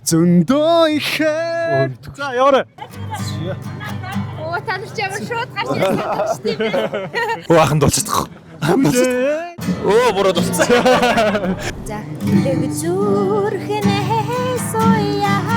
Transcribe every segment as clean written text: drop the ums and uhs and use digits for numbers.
Зөндөө ихээр. За яваарай. Оо та нар ч ямар шууд гарч ирсэн шүү дээ. Оо ахын дуулчихдаг. Оо буруу дуулсан. За лэг зүрхнээ соёа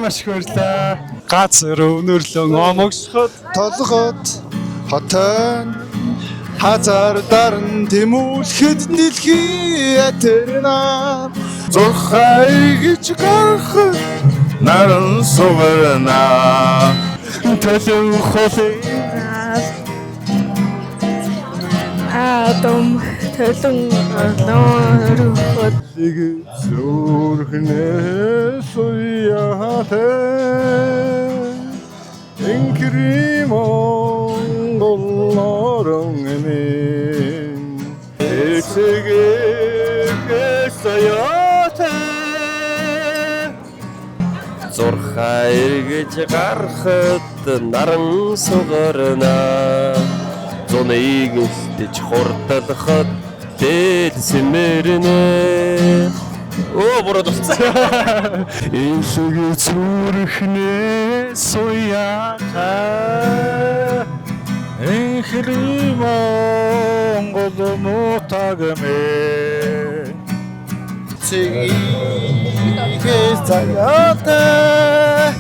Маш баярлалаа. Газар өнөрлөн омогсоход толгод хотон хазар дарн тэмүүлэхэд дэлхий тэрнэ зурхай гэж гарах наран сугарна төлөв холын Адам төлөн нөрөхөд зүрхнээ соёатай инкримон эмэн эцэгээ соёатай Зурхай гэж гарахад наран сугарна Зуныг илтэж хурдалахад дэлсмэрнэ Оо буруу дуулсан. Инсэг зүрхнээ соёатай инхримон голомотагмэ Цэгийг заяатай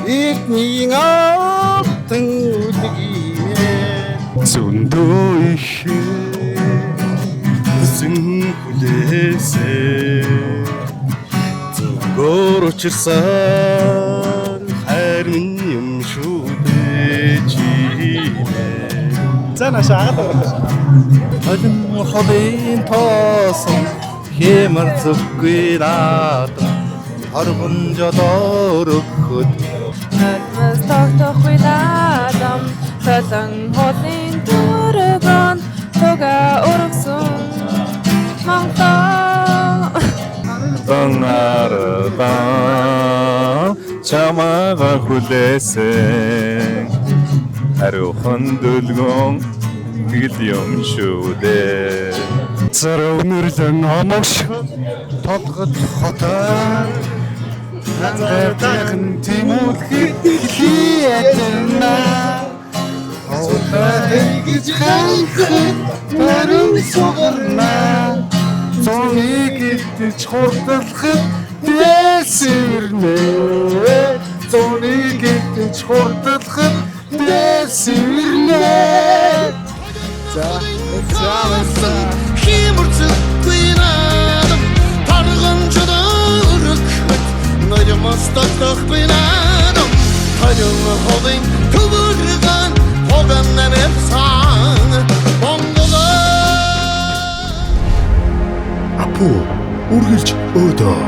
ихний алтан үлгиймэ Зөндөө ихээр хүлээсээ зөвгөр учирсан хайрын юм шүү дээ чимээ Занашаад Холин холын тоосон хэмэр зүггүй наадам Харгун жодоор өгөхөд Надмас тогтохгүй наадам Төлөн холын дөрөгөн Тога өргсөн Танардан чамаага хүлээсэн хариухан дүлгөн гэл юм шүү дээ Царав нүрлэн омогсоход толгод хотоо Хангаатайхан тэмүүлэхэд дэлхий ядна Зурхай гэж гарахад наран сугарна Зуныг илтэж хурдалахад дэлсмэрнэ Зуныг илтэж хурдалахад дэлсмэрнэ За хэмэрцэхгүй наадам Тарган жодороход Ноёмос тогтохгүй наадам Холин холын төвөргөн Хоган нэмэрсан Монголоо Апу үргэлж өөдөө